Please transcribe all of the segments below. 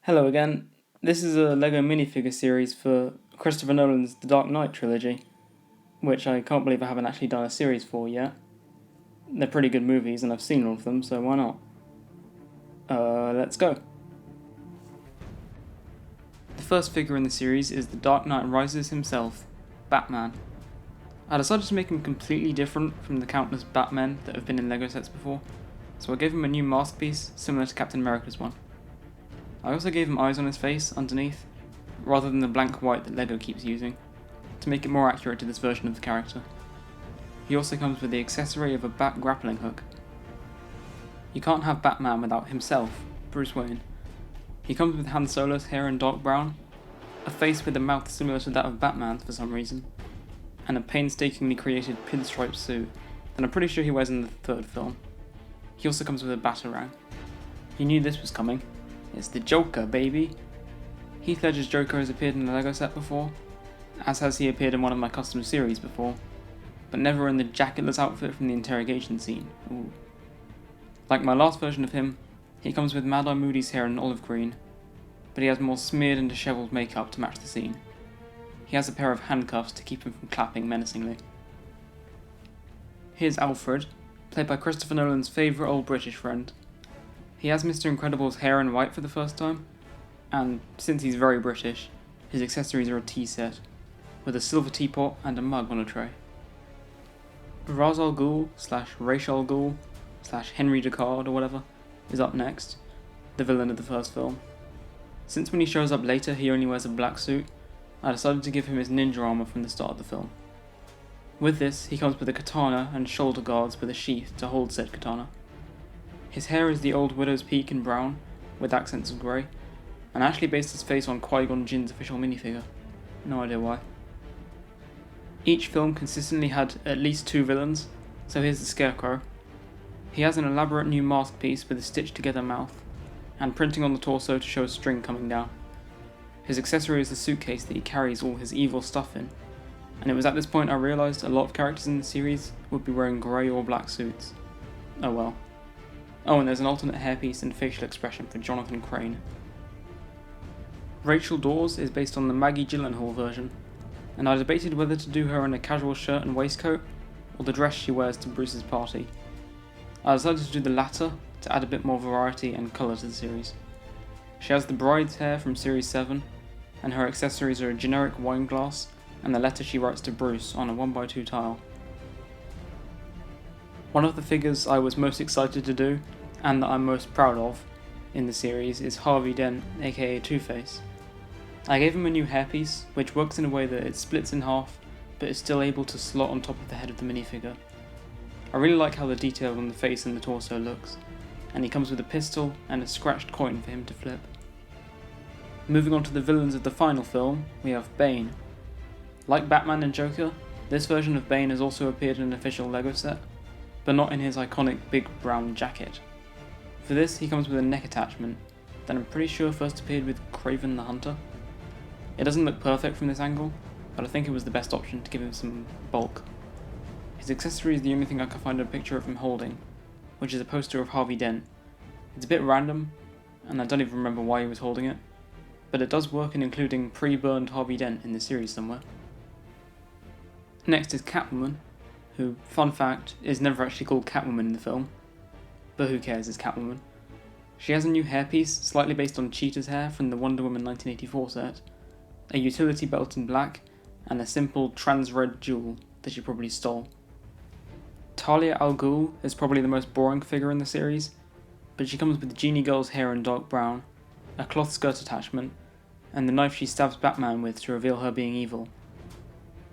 Hello again. This is a LEGO minifigure series for Christopher Nolan's The Dark Knight trilogy, which I can't believe I haven't actually done a series for yet. They're pretty good movies and I've seen all of them, so why not? Let's go. The first figure in the series is The Dark Knight Rises himself, Batman. I decided to make him completely different from the countless Batmen that have been in LEGO sets before, so I gave him a new mask piece similar to Captain America's one. I also gave him eyes on his face underneath, rather than the blank white that LEGO keeps using, to make it more accurate to this version of the character. He also comes with the accessory of a bat grappling hook. You can't have Batman without himself, Bruce Wayne. He comes with Han Solo's hair in dark brown, a face with a mouth similar to that of Batman's for some reason, and a painstakingly created pinstripe suit that I'm pretty sure he wears in the third film. He also comes with a batarang. You knew this was coming. It's the Joker, baby! Heath Ledger's Joker has appeared in a LEGO set before, as has he appeared in one of my custom series before, but never in the jacketless outfit from the interrogation scene. Ooh. Like my last version of him, he comes with Mad Eye Moody's hair in olive green, but he has more smeared and dishevelled makeup to match the scene. He has a pair of handcuffs to keep him from clapping menacingly. Here's Alfred, played by Christopher Nolan's favourite old British friend. He has Mr. Incredible's hair in white for the first time, and since he's very British, his accessories are a tea set, with a silver teapot and a mug on a tray. Ra's al Ghul / Ra's al Ghul / Henry Deckard or whatever is up next, the villain of the first film. Since when he shows up later he only wears a black suit, I decided to give him his ninja armor from the start of the film. With this, he comes with a katana and shoulder guards with a sheath to hold said katana. His hair is the old Widow's Peak in brown, with accents of grey, and I actually based his face on Qui-Gon Jinn's official minifigure. No idea why. Each film consistently had at least two villains, so here's the Scarecrow. He has an elaborate new mask piece with a stitched together mouth, and printing on the torso to show a string coming down. His accessory is the suitcase that he carries all his evil stuff in, and it was at this point I realised a lot of characters in the series would be wearing grey or black suits. Oh well. Oh, and there's an alternate hairpiece and facial expression for Jonathan Crane. Rachel Dawes is based on the Maggie Gyllenhaal version, and I debated whether to do her in a casual shirt and waistcoat, or the dress she wears to Bruce's party. I decided to do the latter to add a bit more variety and colour to the series. She has the bride's hair from Series 7, and her accessories are a generic wine glass and the letter she writes to Bruce on a 1x2 tile. One of the figures I was most excited to do, and that I'm most proud of, in the series is Harvey Dent, aka Two-Face. I gave him a new hairpiece, which works in a way that it splits in half, but is still able to slot on top of the head of the minifigure. I really like how the detail on the face and the torso looks, and he comes with a pistol and a scratched coin for him to flip. Moving on to the villains of the final film, we have Bane. Like Batman and Joker, this version of Bane has also appeared in an official LEGO set, but not in his iconic big brown jacket. For this, he comes with a neck attachment that I'm pretty sure first appeared with Kraven the Hunter. It doesn't look perfect from this angle, but I think it was the best option to give him some bulk. His accessory is the only thing I could find a picture of him holding, which is a poster of Harvey Dent. It's a bit random, and I don't even remember why he was holding it, but it does work in including pre-burned Harvey Dent in the series somewhere. Next is Catwoman, who, fun fact, is never actually called Catwoman in the film, but who cares, it's Catwoman. She has a new hairpiece, slightly based on Cheetah's hair from the Wonder Woman 1984 set, a utility belt in black, and a simple trans-red jewel that she probably stole. Talia al Ghul is probably the most boring figure in the series, but she comes with Genie Girl's hair in dark brown, a cloth skirt attachment, and the knife she stabs Batman with to reveal her being evil.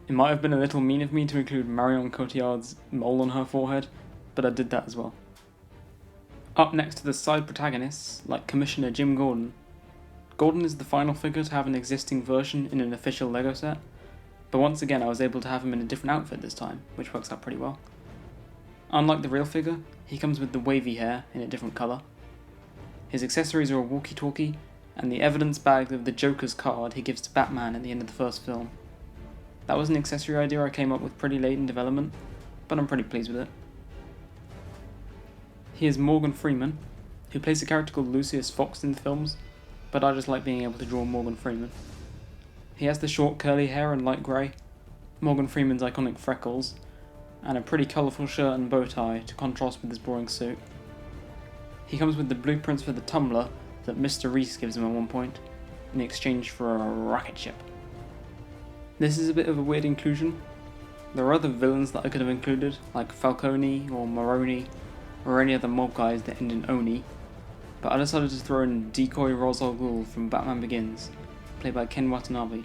It might have been a little mean of me to include Marion Cotillard's mole on her forehead, but I did that as well. Up next to the side protagonists, like Commissioner Jim Gordon. Gordon is the final figure to have an existing version in an official LEGO set, but once again I was able to have him in a different outfit this time, which works out pretty well. Unlike the real figure, he comes with the wavy hair in a different colour. His accessories are a walkie-talkie, and the evidence bag of the Joker's card he gives to Batman at the end of the first film. That was an accessory idea I came up with pretty late in development, but I'm pretty pleased with it. Here's Morgan Freeman, who plays a character called Lucius Fox in the films, but I just like being able to draw Morgan Freeman. He has the short curly hair and light grey, Morgan Freeman's iconic freckles, and a pretty colourful shirt and bow tie to contrast with his boring suit. He comes with the blueprints for the tumbler that Mr. Reese gives him at one point, in exchange for a rocket ship. This is a bit of a weird inclusion. There are other villains that I could have included, like Falcone or Maroni, or any other mob guys that end in Oni, but I decided to throw in Decoy al Ghul from Batman Begins, played by Ken Watanabe.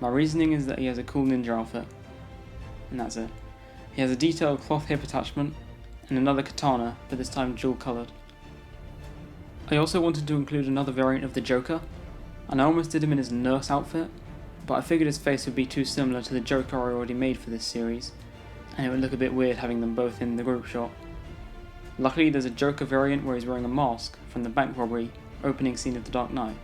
My reasoning is that he has a cool ninja outfit, and that's it. He has a detailed cloth hip attachment, and another katana, but this time dual coloured. I also wanted to include another variant of the Joker, and I almost did him in his nurse outfit, but I figured his face would be too similar to the Joker I already made for this series, and it would look a bit weird having them both in the group shot. Luckily there's a Joker variant where he's wearing a mask from the bank robbery opening scene of The Dark Knight.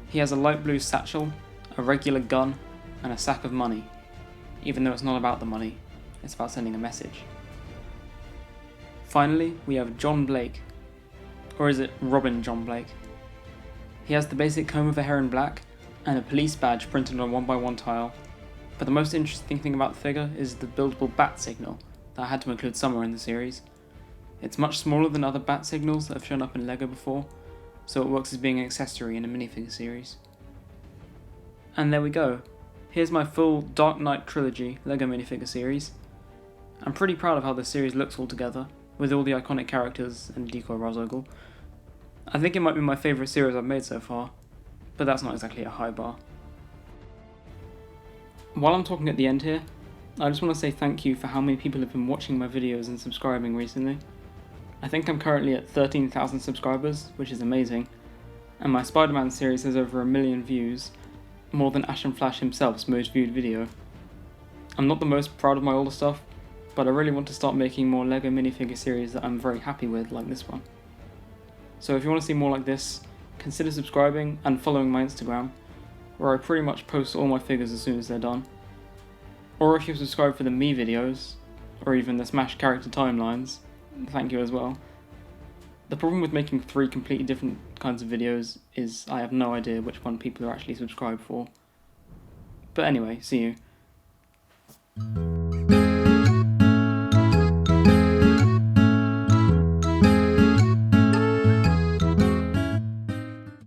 He has a light blue satchel, a regular gun, and a sack of money, even though it's not about the money, it's about sending a message. Finally, we have John Blake, or is it Robin John Blake? He has the basic comb of hair in black, and a police badge printed on a 1x1 tile, but the most interesting thing about the figure is the buildable bat signal that I had to include somewhere in the series. It's much smaller than other bat signals that have shown up in LEGO before, so it works as being an accessory in a minifigure series. And there we go. Here's my full Dark Knight Trilogy LEGO minifigure series. I'm pretty proud of how this series looks all together, with all the iconic characters and Decoy al Ghul. I think it might be my favourite series I've made so far, but that's not exactly a high bar. While I'm talking at the end here, I just want to say thank you for how many people have been watching my videos and subscribing recently. I think I'm currently at 13,000 subscribers, which is amazing, and my Spider-Man series has over 1 million views, more than Ash and Flash himself's most viewed video. I'm not the most proud of my older stuff, but I really want to start making more LEGO minifigure series that I'm very happy with, like this one. So if you want to see more like this, consider subscribing and following my Instagram, where I pretty much post all my figures as soon as they're done. Or if you subscribe for the me videos, or even the Smash character timelines, thank you as well. The problem with making 3 completely different kinds of videos is I have no idea which one people are actually subscribed for. But anyway, see you.